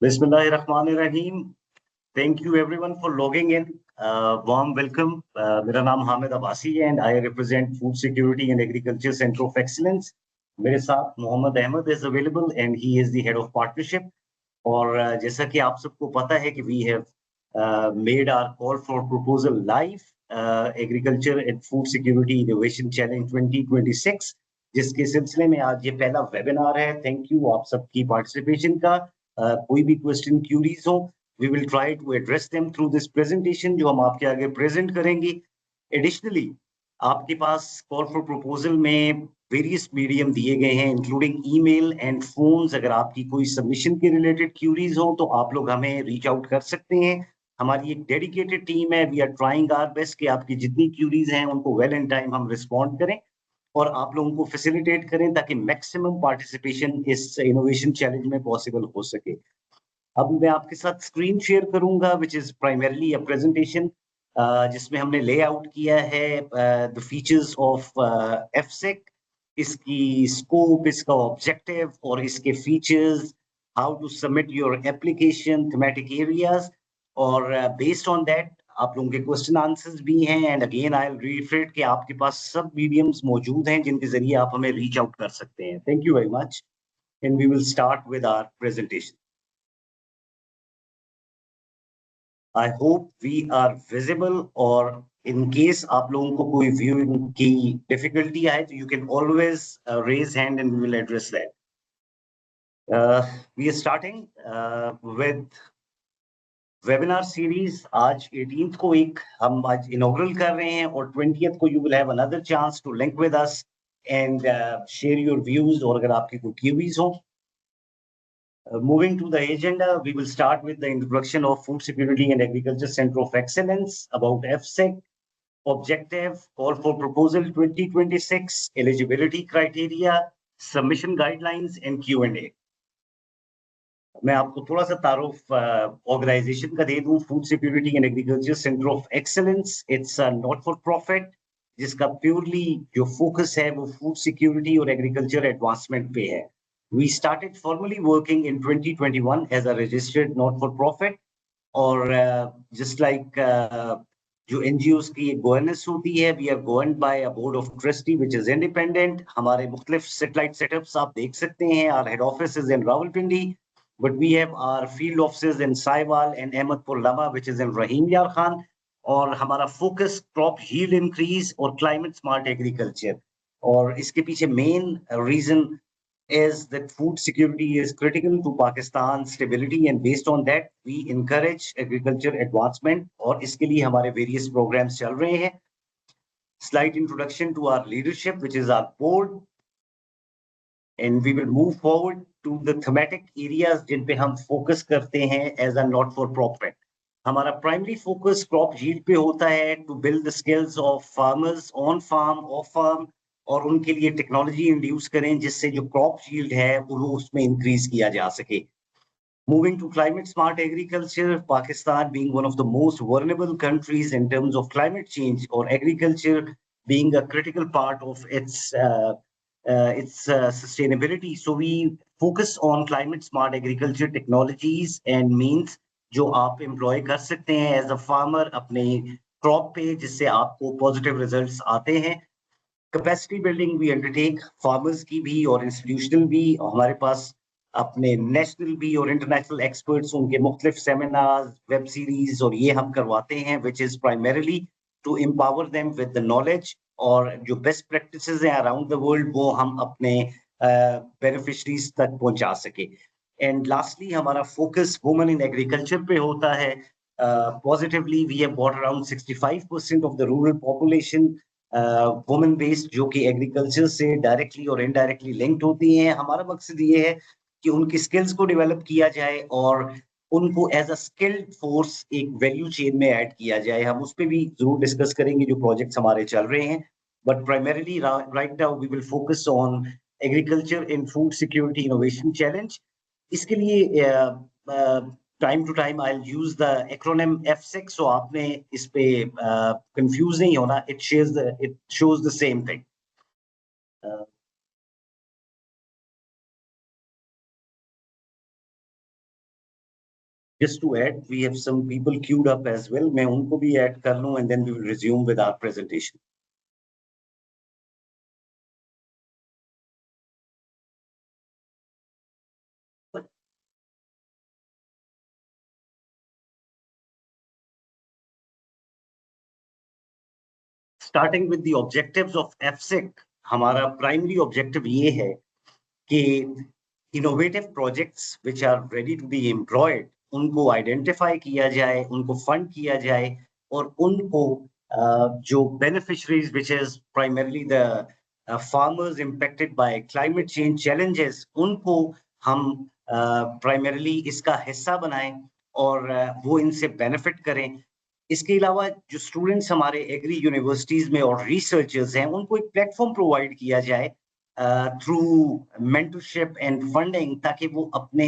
बिस्मिल्लाहिर्रहमानिर्रहीम। Thank you everyone for logging in. Warm welcome. मेरा नाम हामिद अब्बासी है and I represent Food Security and Agriculture Center of Excellence. मेरे साथ Mohammad Ahmad is available and he is the head of partnership. और जैसा कि आप सबको पता है कि we have made our call for proposal live, Agriculture and Food Security Innovation Challenge 2026, जिसके सिलसिले में आज ये पहला वेबिनार है। थैंक यू आप सबकी पार्टिसिपेशन का। कोई भी क्वेश्चन क्यूरीज हो, we will try to address them through this presentation जो हम आपके आगे प्रेजेंट करेंगे। एडिशनली आपके पास कॉल फॉर प्रपोजल में वेरियस मीडियम दिए गए हैं इंक्लूडिंग ईमेल एंड फोन्स। अगर आपकी कोई सबमिशन के रिलेटेड क्यूरीज हो तो आप लोग हमें रीच आउट कर सकते हैं। हमारी एक डेडिकेटेड टीम है। We are trying our best कि आपकी जितनी क्यूरीज हैं उनको वेल इन टाइम हम रिस्पॉन्ड करें और आप लोगों को फैसिलिटेट करें ताकि मैक्सिमम पार्टिसिपेशन इस इनोवेशन चैलेंज में पॉसिबल हो सके। अब मैं आपके साथ स्क्रीन शेयर करूंगा which is primarily a presentation जिसमें हमने लेआउट किया है द फीचर्स ऑफ एफसेक, इसकी स्कोप, इसका ऑब्जेक्टिव और इसके features, how to submit your application, thematic areas और बेस्ड ऑन दैट आप लोगों के क्वेश्चन आंसर्स भी हैं। And again I will reiterate कि आपके पास सब मीडियम्स मौजूद हैं जिनके जरिए आप हमें रीच आउट कर सकते हैं। Thank you very much and we will start with our presentation. I hope we are visible और in case आप लोगों को कोई viewing की difficulty आए तो you can always raise hand and we will address that. We are starting with webinar series. आज 18th को एक हम आज inaugural कर रहे हैं और 20th को you will have another chance to link with us and share your views और अगर आपकी कोई queries हो। Moving to the agenda, we will start with the introduction of Food Security and Agriculture Center of Excellence, about FSEC, objective, call for proposal 2026, eligibility criteria, submission guidelines, and Q&A. मैं आपको थोड़ा सा तारुफ organisation का दे दूं। Food security and agriculture centre of excellence, it's a not for profit जिसका purely जो focus है वो फूड सिक्योरिटी और एग्रीकल्चर एडवांसमेंट पे है। We started formally working in 2021 as a registered not-for-profit और just like जो NGOs की गवर्नेंस होती है, we are governed by a board of trustee which is independent. हमारे मुख्तलिफ satellite setups आप देख सकते हैं। Our head office is in Rawalpindi, but we have our field offices in Saiwal and Ahmedpur Lama which is in Rahim Yar Khan। और हमारा focus crop yield increase और climate smart agriculture। और इसके पीछे main reason is that food security is critical to Pakistan's stability and based on that we encourage agriculture advancement और इसके लिए हमारे various programs चल रहे हैं। Slight introduction to our leadership which is our board and we will move forward to the thematic areas जिन पे हम focus करते हैं as a not for profit। हमारा primary focus crop yield पे होता है to build the skills of farmers on farm, off farm और उनके लिए टेक्नोलॉजी इंड्यूस करें जिससे जो क्रॉप यील्ड है वो उसमें इंक्रीज किया जा सके। Moving to climate smart agriculture, Pakistan being one of the most vulnerable countries in terms of climate change or agriculture being a critical part of its sustainability. So we focus on climate smart agriculture technologies and means जो आप employ कर सकते हैं as a farmer अपने crop पे जिससे आपको positive results आते हैं। कैपेसिटी बिल्डिंग भी अंडरटेक फार्मर्स की भी और इंस्टीट्यूशनल भी। हमारे पास अपने नेशनल भी और इंटरनेशनल एक्सपर्ट्स उनके मुख्तलिफ सेमिनार्स, वेब सीरीज और ये हम करवाते हैं which is primarily to empower them with the knowledge और जो बेस्ट प्रैक्टिसेस हैं अराउंड द वर्ल्ड वो हम अपने बेनिफिशरीज तक पहुंचा सके। एंड लास्टली हमारा फोकस वुमेन इन एग्रीकल्चर पे होता है। Positively we have got around 65% of the rural population women based जो कि एग्रीकल्चर से डायरेक्टली और इनडायरेक्टली लिंक्ड होती हैं। हमारा मकसद ये है कि उनकी स्किल्स को डेवलप किया जाए और उनको एज अ स्किल्ड फोर्स एक वैल्यू चेन में ऐड किया जाए। हम उस पर भी जरूर डिस्कस करेंगे जो प्रोजेक्ट्स हमारे चल रहे हैं। But primarily right now we will focus on agriculture in food security innovation challenge. इसके लिए time to time I use the acronym F6 so आपने इस पे कंफ्यूज नहीं होना। It shows the same thing. just to add, we have some people queued up as well. मैं उनको भी add कर लूं and then we will resume with our presentation. Starting with the objectives of FSIC, हमारा primary objective ये है कि innovative projects which are ready to be employed, उनको identify किया जाए, उनको fund किया जाए और उनको जो beneficiaries, which is primarily the farmers impacted by climate change challenges, उनको हम primarily इसका हिस्सा बनाएं और वो इनसे benefit करें. इसके अलावा जो स्टूडेंट्स हमारे एग्री यूनिवर्सिटीज में और रिसर्चर्स हैं, उनको एक प्लेटफॉर्म प्रोवाइड किया जाए थ्रू मेंटरशिप एंड फंडिंग, ताकि वो अपने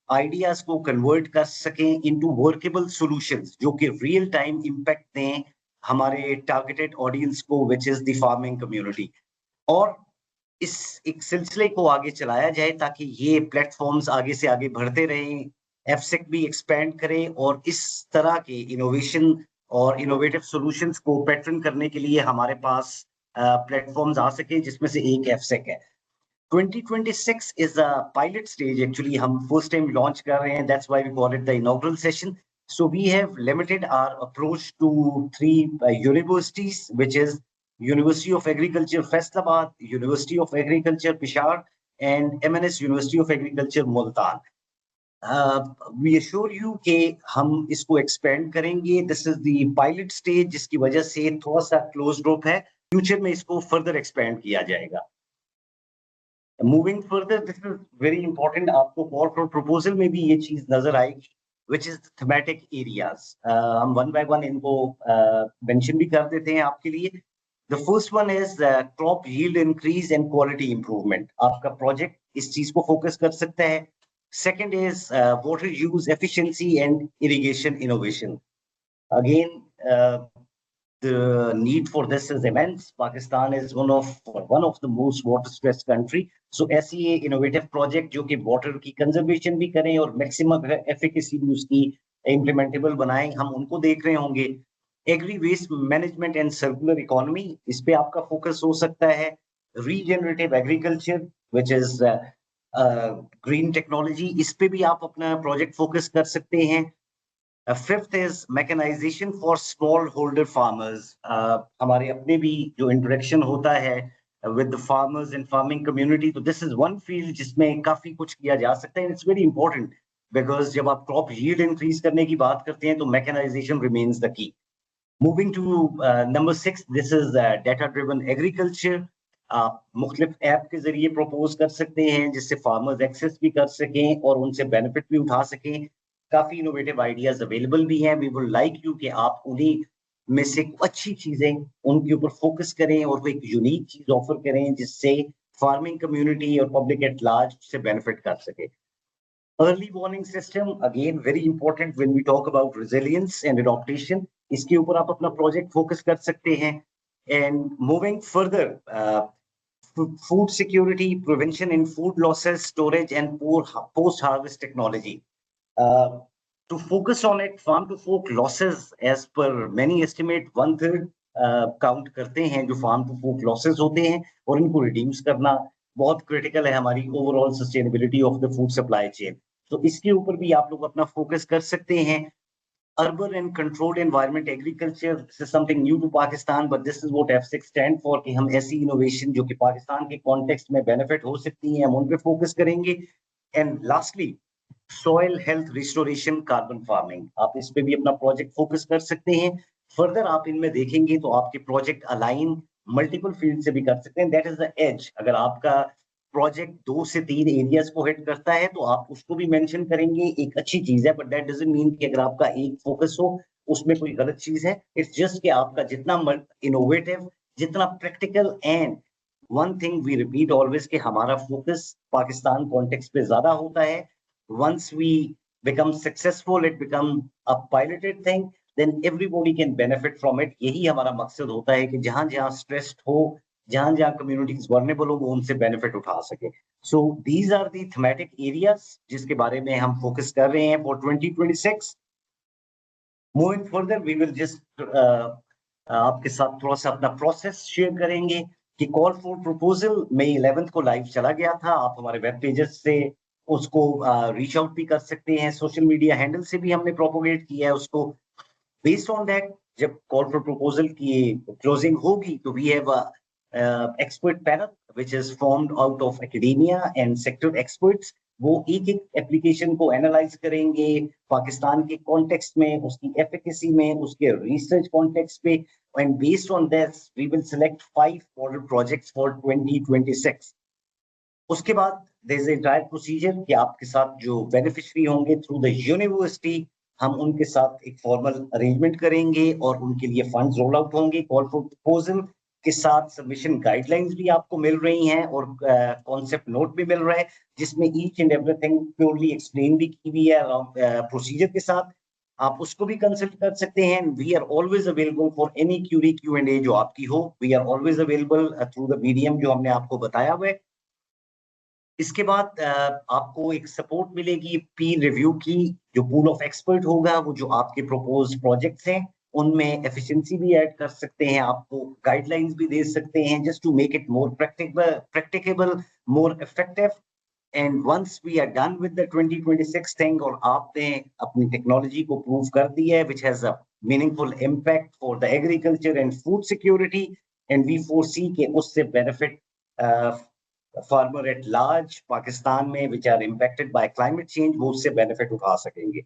आइडियाज को कन्वर्ट कर सकें इनटू वर्केबल सॉल्यूशंस जो कि रियल टाइम इम्पैक्ट दें हमारे टारगेटेड ऑडियंस को, विच इज द फार्मिंग कम्युनिटी. और इस एक सिलसिले को आगे चलाया जाए ताकि ये प्लेटफॉर्म्स आगे से आगे बढ़ते रहें, एफसिक भी एक्सपेंड करे और इस तरह के इनोवेशन और इनोवेटिव सॉल्यूशंस को पैटर्न करने के लिए हमारे पास प्लेटफॉर्म्स आ सके, जिसमें से एक एफसिक है. 2026 is a pilot stage. Actually, हम first time launch कर रहे हैं. That's why we call it the inaugural session. So we have limited our approach to 3 universities, which is University of Agriculture Faisalabad, University of Agriculture Peshawar, and MNS University of Agriculture Multan. We assure you कि हम इसको expand करेंगे. This is the pilot stage, जिसकी वजह से थोड़ा सा closed group है. Future में इसको further expand किया जाएगा. Moving further, this is very important. आपको call for proposal में भी ये चीज नजर आएगी, which is thematic areas. हम one by one इनको mention भी कर देते हैं आपके लिए. The first one is crop yield increase and quality improvement. आपका project इस चीज को focus कर सकता है. Second is water use efficiency and irrigation innovation. Again, the need for this is immense. Pakistan is one of the most water stressed country. So ऐसी ये innovative project जो कि water की conservation भी करें और maximum efficacy भी उसकी implementable बनाएं, हम उनको देख रहे होंगे. Agri waste management and circular economy, इस पे आपका focus हो सकता है. Regenerative agriculture, which is green technology, इस पे भी आप अपना project focus कर सकते हैं. Fifth is mechanization for smallholder farmers. हमारे अपने भी जो interaction होता है with the farmers and farming community, तो this is one field जिसमें काफी कुछ किया जा सकता है. It's very important because जब आप crop yield increase करने की बात करते हैं तो mechanization remains the key. Moving to number 6, this is data driven agriculture. आप मुख्तलिफ ऐप के जरिए प्रपोज कर सकते हैं जिससे फार्मर्स एक्सेस भी कर सकें और उनसे बेनिफिट भी उठा सकें. काफी इनोवेटिव आइडियाज अवेलेबल भी हैं. वी वुड लाइक यू कि आप उन्हीं में से अच्छी चीजें उनके ऊपर फोकस करें और वो एक यूनिक चीज ऑफर करें जिससे फार्मिंग कम्युनिटी और पब्लिक एट लार्ज से बेनिफिट कर सके. Early warning system, again very important when we talk about resilience and adaptation. इसके ऊपर आप अपना प्रोजेक्ट फोकस कर सकते हैं. And moving further, food security, prevention in food losses, storage and post-harvest technology. To focus on it, farm to fork losses, as per many estimate, 1/3 count करते हैं जो farm to fork losses होते हैं, और इनको reduce करना बहुत critical है हमारी overall sustainability of the food supply chain. तो इसके ऊपर भी आप लोग अपना focus कर सकते हैं. Urban and controlled environment agriculture, this is something new to Pakistan, but this is what F6 stand for कि हम ऐसी innovation जो कि पाकिस्तान के context में benefit हो सकती हैं, हम उन पे focus करेंगे. And lastly, soil health restoration, carbon farming. आप इस पे भी अपना project focus कर सकते हैं. Further आप इनमें देखेंगे तो आपके project align multiple fields से भी कर सकते हैं. That is the edge. अगर आपका प्रोजेक्ट 2 से 3 एरियाज को हिट करता है तो आप उसको भी मेंशन करेंगे, एक अच्छी चीज है. बट दैट डजंट मीन कि अगर आपका एक फोकस हो उसमें कोई गलत चीज है. इट्स जस्ट कि आपका जितना इनोवेटिव, जितना practical, and one thing we repeat always कि हमारा फोकस पाकिस्तान कॉन्टेक्स्ट पे ज्यादा होता है. Once we become successful, it become a piloted thing, then everybody can benefit from it. यही हमारा मकसद होता है कि जहां जहां स्ट्रेस्ड हो, जहां जहां कम्युनिटीज वर्नेबल हो वो उनसे बेनिफिट उठा सके। So these are the thematic areas जिसके बारे में हम फोकस कर रहे हैं for 2026। Moving further we will just आपके साथ थोड़ा सा अपना प्रोसेस शेयर करेंगे कि कॉल फॉर प्रपोजल मई 11 को लाइव चला गया था। आप हमारे वेब पेजेस से उसको रीच आउट भी कर सकते हैं, सोशल मीडिया हैंडल से भी हमने प्रोपोगेट किया है उसको। बेस्ड ऑन दैट जब कॉल फॉर प्रपोजल की क्लोजिंग होगी तो we have expert panel which is formed out of academia and sector experts। वो एक एक एप्लीकेशन को एनालाइज करेंगे पाकिस्तान के कॉन्टेक्स्ट में, उसकी एफिकेसी में, उसके रिसर्च कॉन्टेक्स्ट पे, and based on this we will select 5 model projects for 2026। उसके बाद देयर इज एंटायर प्रोसीजर कि आपके साथ जो बेनिफिशियरी होंगे थ्रू द यूनिवर्सिटी, हम उनके साथ एक फॉर्मल अरेंजमेंट करेंगे और उनके लिए फंड्स रोल आउट होंगे। कॉल फॉर प्रपोजल के साथ सबमिशन गाइडलाइंस भी आपको मिल रही हैं और कॉन्सेप्ट नोट भी मिल रहा है जिसमें each and everything purely explain भी की हुई है प्रोसीजर के साथ। आप उसको भी कंसल्ट कर सकते हैं। We are always available for any query Q&A जो आपकी हो। We are always available through the medium जो हमने आपको बताया हुआ है। इसके बाद आपको एक सपोर्ट मिलेगी पीर रिव्यू की। जो पूल ऑफ एक्सपर्ट होगा वो जो आपके प्रोपोज प्रोजेक्ट्स हैं उनमें एफिशिएंसी भी ऐड कर सकते हैं, आपको गाइडलाइंस भी दे सकते हैं just to make it more practicable, more effective. And once we are done with the 2026 thing और आपने अपनी टेक्नोलॉजी को प्रूव कर दिया है which has a meaningful impact for the agriculture and food security, and we foresee के उससे benefit farmer at large Pakistan में which are impacted by climate change वो उससे बेनिफिट उठा सकेंगे।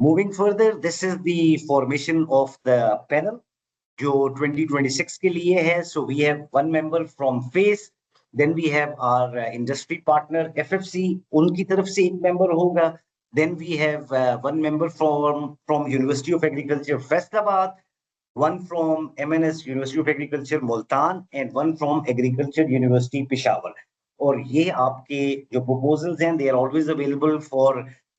Moving further this is the formation of the panel जो 2026 के लिए है। So we have one member from FACE, then we have our industry partner FFC, उनकी तरफ से एक मेंबर होगा। Then we have one member from university of agriculture Faisalabad, one from MNS University of Agriculture Multan and one from Agriculture University Peshawar। और ये आपके जो proposals हैं they are always available for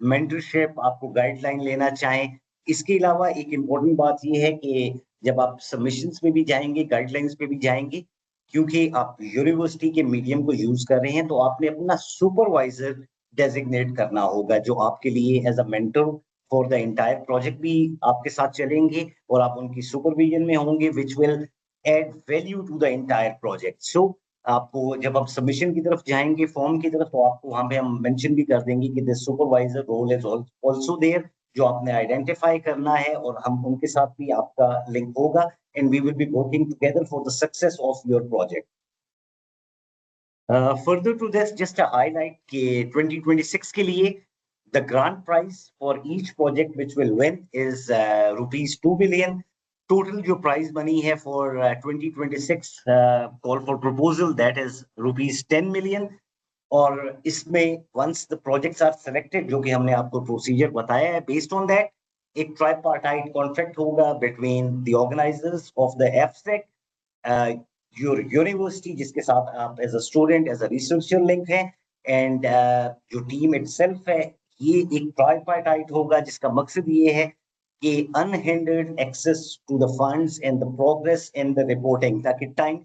mentorship, आपको गाइडलाइन लेना चाहें। इसके अलावा एक इम्पोर्टेंट बात ये है कि जब आप सबमिशंस में भी जाएंगे, गाइडलाइंस पे भी जाएंगे, क्योंकि आप यूनिवर्सिटी के मीडियम को यूज कर रहे हैं तो आपने अपना सुपरवाइजर डेजिग्नेट करना होगा जो आपके लिए as a mentor for the entire project भी आपके साथ चलेंगे और आप उनकी सुपरविजन में होंगे which will add value to the entire project. So आपको जब आप सबमिशन की तरफ जाएंगे फॉर्म की तरफ तो आपको वहां पे हम मेंशन भी कर देंगे कि this supervisor role is also there जो आपने आइडेंटिफाई करना है और हम उनके साथ भी आपका लिंक होगा and we will be working together for the success of your project. Further to this just a highlight कि 2026 के लिए the grant prize for each project which will win is rupees 2 billion। Total जो prize money है for 2026 call for proposal that is rupees 10 million। और इसमें once the projects are selected जो कि हमने आपको procedure बताया है, based on that एक tripartite contract होगा between the organizers of the FSEC, your university जिसके साथ आप as a student as a researcher link है, and जो team itself है ये एक ट्राइपार्टाइट होगा जिसका मकसद ये है कि unhindered access to the funds and the progress in the reporting ताकि टाइम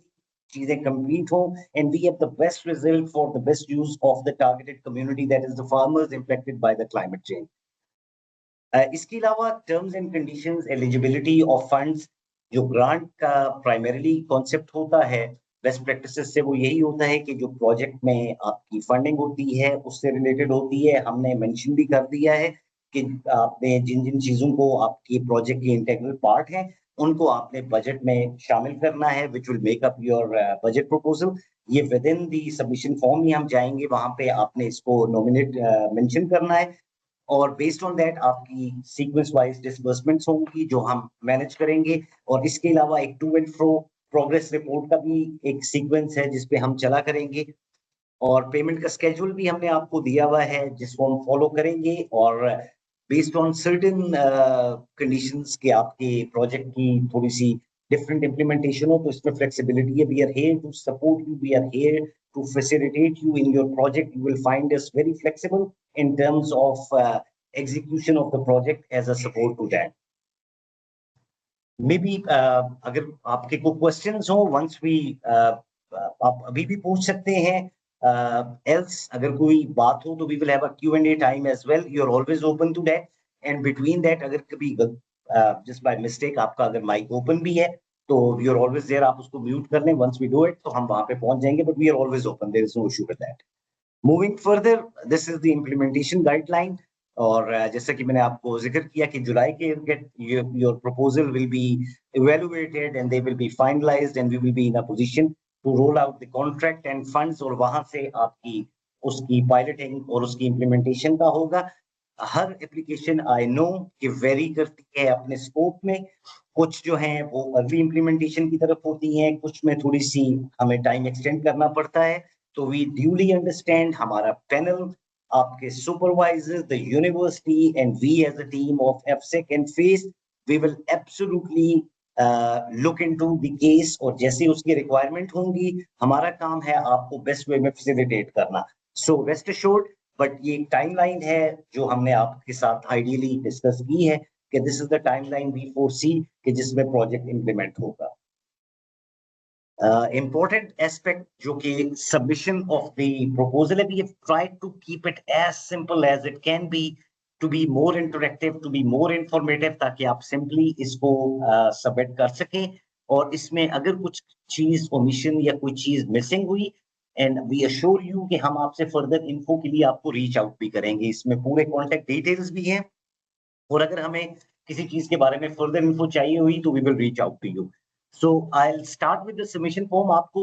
चीजें कंप्लीट हो and we have the best result for the best use of the targeted community that is the farmers impacted by the climate change. इसके अलावा terms and conditions, eligibility of funds, जो grant का primarily concept होता है best practices से वो यही होता है कि जो प्रोजेक्ट में आपकी फंडिंग होती है उससे रिलेटेड होती है। हमने मेंशन भी कर दिया है कि आपने जिन जिन चीजों को आपकी प्रोजेक्ट की इंटीग्रल पार्ट है उनको आपने बजट में शामिल करना है which will make up your budget proposal. ये within the submission form ही हम जाएंगे, वहां पे आपने इसको नॉमिनेट मेंशन करना है और बेस्ड ऑन दैट आपकी सीक्वेंस वाइज डिसबर्समेंट्स होंगी जो हम मैनेज करेंगे। और इसके अलावा एक to and fro progress report का भी एक सीक्वेंस है जिसपे हम चला करेंगे और पेमेंट का स्केड्यूल भी हमने आपको दिया हुआ है जिसको हम फॉलो करेंगे। और बेस्ड ऑन सर्टेन कंडीशंस के आपके प्रोजेक्ट की थोड़ी सी डिफरेंट इम्प्लीमेंटेशन हो तो इसमें फ्लेक्सिबिलिटी है। We are here to support you, we are here to facilitate you in your project। You will find us very flexible in terms of execution of the project as a support to that। May be अगर आपके कोई questions हो once we आप अभी भी पूछ सकते हैं, एल्स अगर कोई बात हो तो we will have a Q&A time as well, you are always open to that. And between that अगर कभी जस्ट बाय मिस्टेक आपका अगर माइक ओपन भी है तो वी आर ऑलवेज देयर, आप उसको म्यूट कर लें वंस वी डू इट, तो हम वहां पे पहुंच जाएंगे, but we are always open, there is no issue with that. Moving further, this is the implementation guideline. और जैसा कि मैंने आपको जिक्र किया कि जुलाई के your proposal will be evaluated and they will be finalized and we will be in a position to roll out the contract and funds, और वहां से आपकी उसकी पायलटिंग और उसकी इम्प्लीमेंटेशन का होगा। हर एप्लीकेशन आई नो कि वेरी करती है अपने स्कोप में, कुछ जो हैं वो अर्ली इम्प्लीमेंटेशन की तरफ होती हैं, कुछ में थोड़ी सी हमें टाइम एक्सटेंड करना पड़ता है। तो वी ड्यूली अंडरस्टैंड, हमारा पैनल, आपके supervisors, the university and we as a team of FSEC and face, we will absolutely look into the case, और जैसे उसकी रिक्वायरमेंट होंगी हमारा काम है आपको बेस्ट वे में फैसिलिटेट करना। सो रेस्ट एश्योर्ड, बट ये टाइमलाइन है जो हमने आपके साथ आइडियली डिस्कस की है कि this is the timeline we foresee कि जिसमें प्रोजेक्ट इंप्लीमेंट होगा। Important aspect जो कि submission of the proposal है, we have tried to keep it as simple as it can be, to be more interactive, to be more informative, ताकि आप simply इसको submit कर सकें। और इसमें अगर कुछ चीज omission या कोई चीज missing हुई, and we assure you कि हम आपसे further info के लिए आपको reach out भी करेंगे, इसमें पूरे contact details भी हैं, और अगर हमें किसी चीज के बारे में फर्दर इन्फो चाहिए हुई तो we will reach out to you. So I will start with the submission form. आपको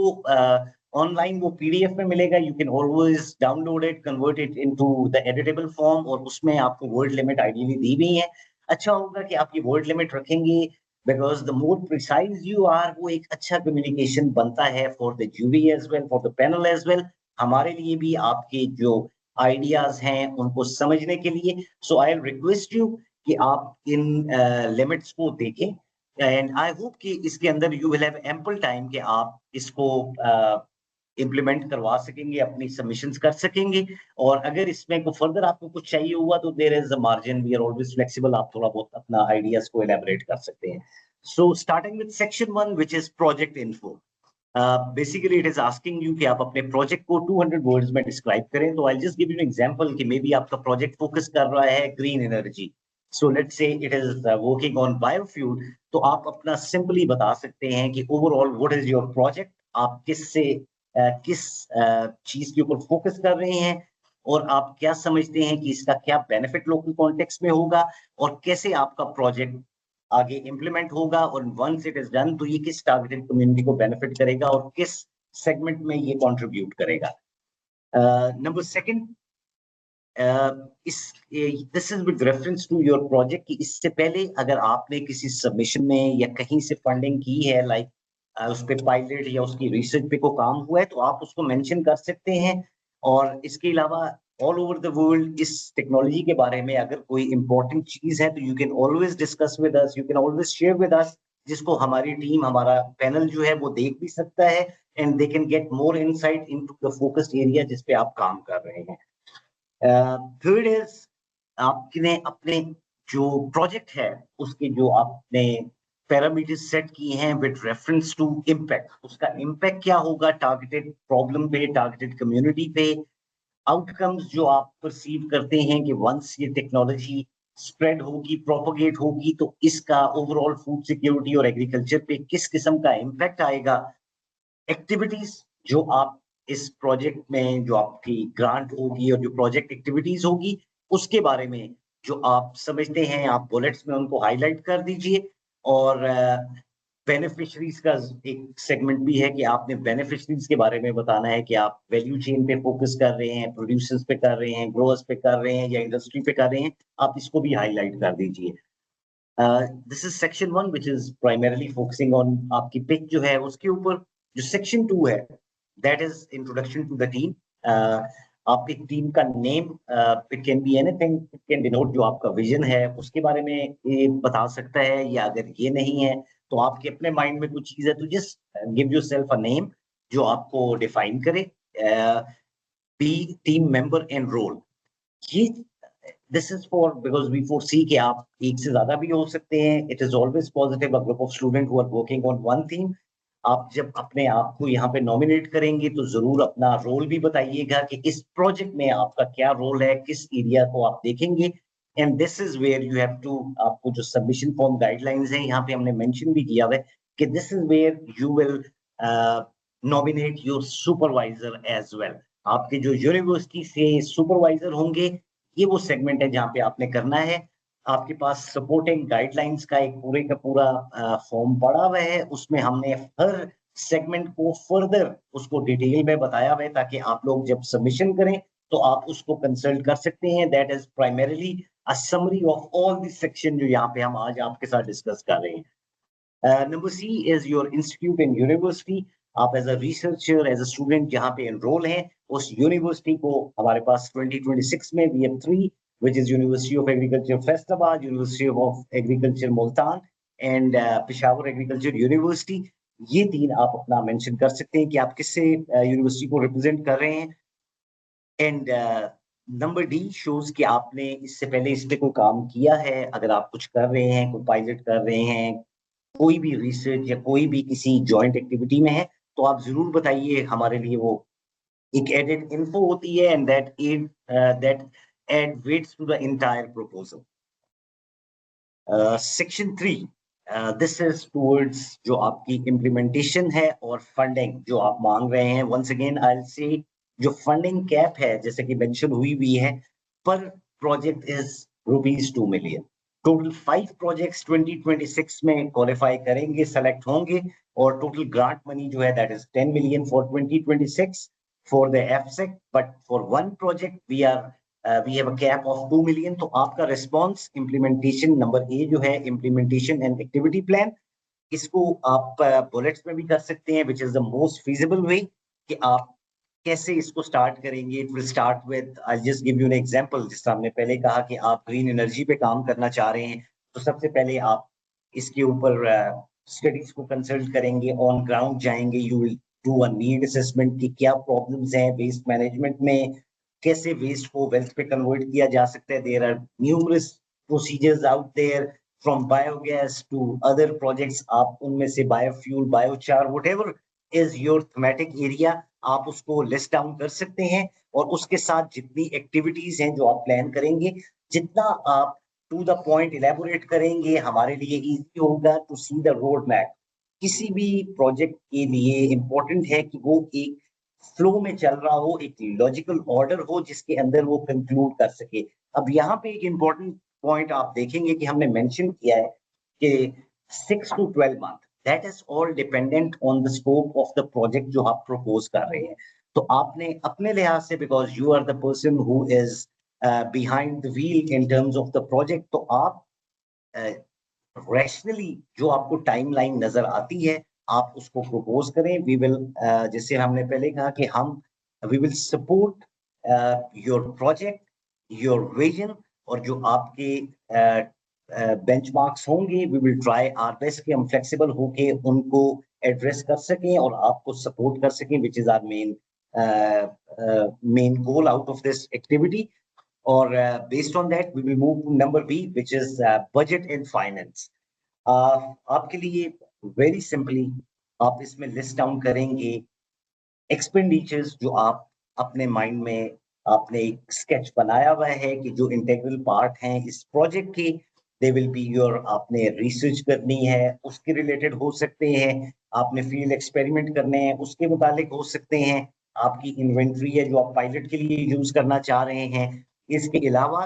ऑनलाइन वो पीडीएफ में मिलेगा, you can always download it, convert it into the editable form, और उसमें आपको वर्ड लिमिट आइडियली दी हुई है। अच्छा होगा कि आप ये वर्ड लिमिट रखेंगे, because the more precise you are, वो एक अच्छा कम्युनिकेशन बनता है for the jury as well, for the panel as well, हमारे लिए भी आपके जो आइडियाज हैं उनको समझने के लिए। सो आई विल रिक्वेस्ट यू कि आप इन लिमिट्स को देखें, एंड आई होप कि इसके अंदर you will have ample time कि आप इसको इम्प्लीमेंट करवा सकेंगे, अपनी सबमिशंस कर सकेंगे। और अगर इसमें को फर्दर आपको कुछ चाहिए हुआ तो there is a margin, we are always flexible, आप थोड़ा बहुत अपना आइडियाज को एलैबोरेट कर सकते हैं। So starting with section 1 which is project info. Basically it is asking you कि आप अपने प्रोजेक्ट को 200 वर्ड्स में डिस्क्राइब करें। तो आई just give you an example कि मे बी आपका प्रोजेक्ट फोकस कर रहा है green energy, so let's say it is working on biofuel, तो आप अपना सिंपली बता सकते हैं कि overall what is your project, आप किस चीज के ऊपर फोकस कर रहे हैं, और आप क्या समझते हैं कि इसका क्या बेनिफिट लोकल कॉन्टेक्स्ट में होगा, और कैसे आपका प्रोजेक्ट आगे इंप्लीमेंट होगा, और वंस इट इज डन तो ये किस टारगेटेड कम्युनिटी को बेनिफिट करेगा और किस सेगमेंट में ये कंट्रीब्यूट करेगा। Number second, this is with reference to your project कि इससे पहले अगर आपने किसी सबमिशन में या कहीं से फंडिंग की है, लाइक उस पे पायलट या उसकी रिसर्च पे को काम हुआ है, तो आप उसको मेंशन कर सकते हैं। और इसके अलावा ऑल ओवर द वर्ल्ड इस टेक्नोलॉजी के बारे में अगर कोई इंपॉर्टेंट चीज है तो you can always discuss with us, you can always share with us, जिसको हमारी टीम, हमारा पैनल जो है वो देख भी सकता है, and they can get more insight into the focused area जिस पे आप काम कर रहे हैं। थर्ड इज, आपने अपने जो प्रोजेक्ट है उसके जो आपने पैरामीटर्स सेट किए हैं विद रेफरेंस टू इम्पैक्ट, उसका इम्पैक्ट क्या होगा टारगेटेड प्रॉब्लम पे, टारगेटेड कम्युनिटी पे, आउटकम्स जो आप परसीव करते हैं कि वंस ये टेक्नोलॉजी स्प्रेड होगी, प्रोपोगेट होगी, तो इसका ओवरऑल फूड सिक्योरिटी और एग्रीकल्चर पे किस किस्म का इम्पैक्ट आएगा। एक्टिविटीज जो आप इस प्रोजेक्ट में, जो आपकी ग्रांट होगी और जो प्रोजेक्ट एक्टिविटीज होगी, उसके बारे में जो आप समझते हैं आप बुलेट्स में उनको हाईलाइट कर दीजिए। और बेनिफिशरीज का एक सेगमेंट भी है कि आपने बेनिफिशरीज के बारे में बताना है कि आप वैल्यू चेन पे फोकस कर रहे हैं, प्रोड्यूसर्स पे कर रहे हैं, ग्रोअर्स पे कर रहे हैं, या इंडस्ट्री पे कर रहे हैं, आप इसको भी हाईलाइट कर दीजिए। This is section 1 which is primarily focusing on आपकी पिच जो है उसके ऊपर। जो सेक्शन 2 है that is introduction to the team. आपकी टीम का name, it can be anything, it can denote जो आपका विजन है उसके बारे में ये बता सकता है, या अगर ये नहीं है तो आपके अपने माइंड में कुछ चीज है तो just give yourself a name जो आपको डिफाइन करे। B team member and role, ये this is for because we foresee कि आप एक से ज्यादा भी हो सकते हैं. It is always positive a group of student who are working on one theme. आप जब अपने आप को यहाँ पे नॉमिनेट करेंगे तो जरूर अपना रोल भी बताइएगा कि इस प्रोजेक्ट में आपका क्या रोल है, किस एरिया को आप देखेंगे. And this is where you have to, आपको जो सबमिशन फॉर्म गाइडलाइंस है यहाँ पे हमने मेंशन भी किया हुआ है कि this is where you will nominate your supervisor as well. आपके जो यूनिवर्सिटी से सुपरवाइजर होंगे, ये वो सेगमेंट है जहाँ पे आपने करना है. आपके पास सपोर्टिंग गाइडलाइंस का एक पूरे का पूरा फॉर्म पड़ा हुआ है. उसमें हमने हर सेगमेंट को फर्दर उसको डिटेल में बताया हुआ है ताकि आप लोग जब सबमिशन करें तो आप उसको कंसल्ट कर सकते हैं. That is primarily a summary of all the section जो यहाँ पे हम आज आपके साथ डिस्कस कर रहे हैं. Number C is your institute and university. आप as a researcher, as a student जहाँ पे एनरोल हैं, उस यूनिवर्सिटी को हमारे पास 2026 में we have 3, which is University of Agriculture Faizabad, University of Agriculture Multan and Peshawar Agriculture University. ये 3 आप अपना मेंशन कर सकते हैं कि आप किससे यूनिवर्सिटी को रिप्रेजेंट कर रहे हैं. एंड नंबर डी शोज कि आपने इससे पहले इस पे कोई काम किया है. अगर आप कुछ कर रहे हैं, कोई पायलट कर रहे हैं, कोई भी रिसर्च या कोई भी किसी जॉइंट एक्टिविटी में है, तो आप जरूर बताइए. हमारे लिए वो एक एडेड इन्फो होती है and that add weights to the entire proposal. Section 3, this is towards जो आपकी इम्प्लीमेंटेशन है और फंडिंग जो आप मांग रहे हैं. Once again I will say जो फंडिंग कैप है जैसे कि मेंशन हुई भी है, पर project is ₹2 million. Total 5 projects 2026 में क्वालिफाई करेंगे, सेलेक्ट होंगे, और टोटल ग्रांट मनी जो है that is 10 million for 2026 for the FSEC. But for one project we have a cap of 2 million. तो आपका रिस्पॉन्स इम्प्लीमेंटेशन नंबर ए जो है इम्प्लीमेंटेशन एंड एक्टिविटी प्लान, इसको आप बुलेट्स में भी कर सकते हैं, which is the most feasible way कि आप कैसे इसको स्टार्ट करेंगे. It will start with, I just give you an example. जिस हमने पहले कहा कि आप ग्रीन एनर्जी पे काम करना चाह रहे हैं, तो सबसे पहले आप इसके ऊपर स्टडीज को कंसल्ट करेंगे, ऑन ग्राउंड जाएंगे, you will do a need assessment कि क्या प्रॉब्लम्स हैं वेस्ट मैनेजमेंट में, कैसे वेस्ट को वेल्थ पे कन्वर्ट किया जा सकता है. There are numerous procedures out there from biogas to other projects. आप उनमें से biofuel, biochar, whatever is your thematic area, आप उसको लिस्ट डाउन कर सकते हैं. और उसके साथ जितनी एक्टिविटीज हैं जो आप प्लान करेंगे, जितना आप टू द पॉइंट इलेबोरेट करेंगे, हमारे लिए इजी होगा to see the road map. किसी भी प्रोजेक्ट के लिए इंपॉर्टेंट है कि वो एक फ्लो में चल रहा हो, एक लॉजिकल ऑर्डर हो जिसके अंदर वो कंक्लूड कर सके. अब यहाँ पे एक इंपॉर्टेंट पॉइंट आप देखेंगे कि हमने मेंशन किया है कि 6 to 12 month, that is all dependent on the scope of the project जो आप प्रपोज कर रहे हैं. तो आपने अपने लिहाज से, because you are the person who is behind the wheel in terms of the project, तो आप रैशनली जो आपको टाइमलाइन नजर आती है आप उसको प्रपोज करें. वी विल, जैसे हमने पहले कहा कि हम we will support your project, your vision, और जो आपके बेंचमार्क्स होंगे, we will try our best कि हम फ्लेक्सिबल होके उनको एड्रेस कर सकें और आपको सपोर्ट कर सकें, which is our main goal out of this activity. और based on that we will move to number B, which is budget and finance. आपके लिए very simply आप इसमें लिस्ट डाउन करेंगे एक्सपेंडिचर्स जो आप अपने माइंड में आपने एक स्केच बनाया हुआ है कि जो इंटेग्रल पार्ट हैं इस प्रोजेक्ट के, दे विल बी योर, आपने रिसर्च करनी है उसके रिलेटेड हो सकते हैं, आपने फील्ड एक्सपेरिमेंट करने हैं उसके मुतालिक हो सकते हैं, आपकी इन्वेंट्री है जो आप पायलट के लिए यूज करना चाह रहे हैं. इसके अलावा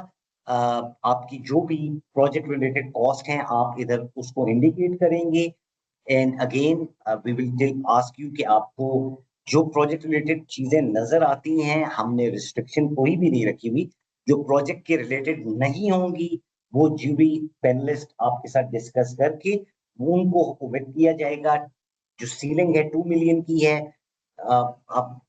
आपकी जो भी प्रोजेक्ट रिलेटेड कॉस्ट हैं आप इधर उसको इंडिकेट करेंगे. And again we will ask you कि आपको जो प्रोजेक्ट रिलेटेड चीजें नजर आती हैं, हमने रिस्ट्रिक्शन कोई भी नहीं रखी हुई, जो प्रोजेक्ट के रिलेटेड नहीं होंगी वो जूरी पैनलिस्ट आपके साथ डिस्कस करके वो उनको ओमिट किया जाएगा. जो सीलिंग है 2 मिलियन की है, आप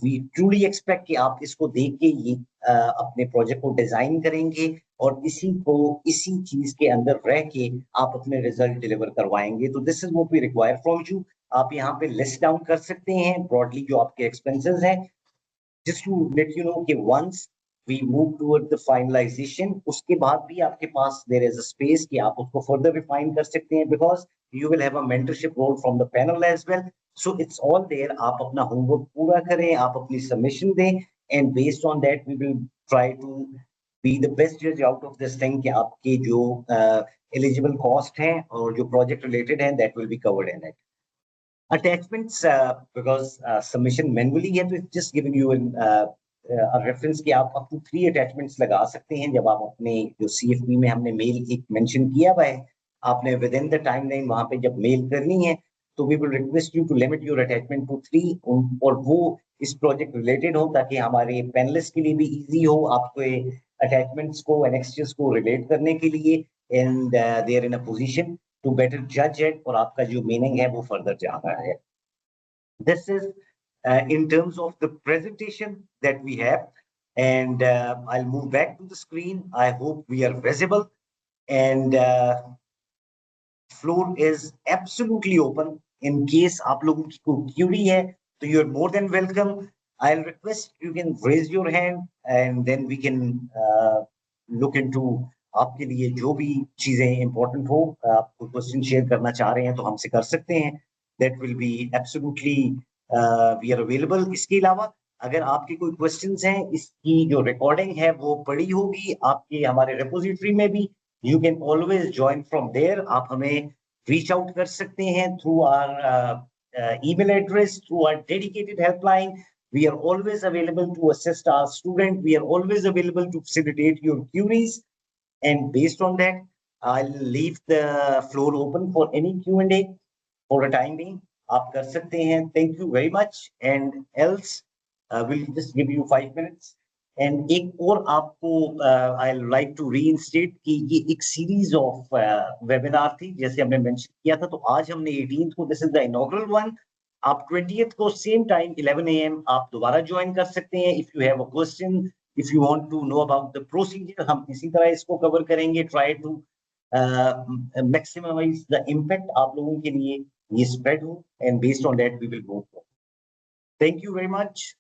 we truly expect कि आप इसको देख के ये अपने प्रोजेक्ट को डिजाइन करेंगे और इसी चीज के अंदर रह के आप अपने रिजल्ट डिलीवर करवाएंगे. तो this is what we require from you. आप यहाँ पे लिस्ट डाउन कर सकते हैं ब्रॉडली जो आपके एक्सपेंसेस हैं, just to let you know कि once we move toward the finalization. उसके बाद भी आपके पास there is a space कि आप उसको further refine कर सकते हैं, because you will have a mentorship role from the panel as well. So it's all there. आप अपना homework पूरा करें, आप अपनी submission दें, and based on that we will try to be the best judge out of this thing कि आपके जो eligible cost हैं और जो project related हैं, that will be covered in it. Attachments, because submission manually है, तो it's just giving you a reference कि आप up to 3 attachments लगा सकते हैं जब आप अपने जो CFP में हमने मेल एक mention किया हुआ है, आपने within the timeline वहां पे जब मेल करनी है, तो we will request you to limit your attachment to 3, और वो इस project related हो ताकि हमारे panelists के लिए भी easy हो आपको attachments को annexes को relate करने के लिए, and they are in a position to better judge it, और आपका जो meaning है वो further जा रहा है. This is in terms of the presentation that we have, and I'll move back to the screen. I hope we are visible, and floor is absolutely open. In case आप लोगों की कोई query है, तो you're more than welcome. I'll request you can raise your hand, and then we can look into आपके लिए जो भी चीजें important हो, आप कोई क्वेश्चन शेयर करना चाह रहे हैं तो हमसे कर सकते हैं. That will be absolutely we are available. इसके अलावा अगर आपके कोई क्वेश्चंस हैं, इसकी जो रिकॉर्डिंग है वो पड़ी होगी आपके हमारे रिपोजिटरी में भी. You can always join from there. आप हमें reach out कर सकते हैं through our email address, through our dedicated helpline. We are always available to assist our student. We are always available to facilitate your queries. And based on that, I'll leave the floor open for any Q&A for a time being. आप कर सकते हैं. Thank you very much. And else, we'll just give you 5 minutes. And एक और आपको I'll like to reinstate कि ये एक series of webinar थी, जैसे हमने mention किया था. तो आज हमने 18th को, this is the inaugural one. आप 20th को same time 11 AM आप दोबारा join कर सकते हैं. If you have a question, if you want to know about the procedure, हम इसी तरह इसको cover करेंगे. Try to maximize the impact आप लोगों के लिए ये spread हो, and based on that we will move forward. Thank you very much.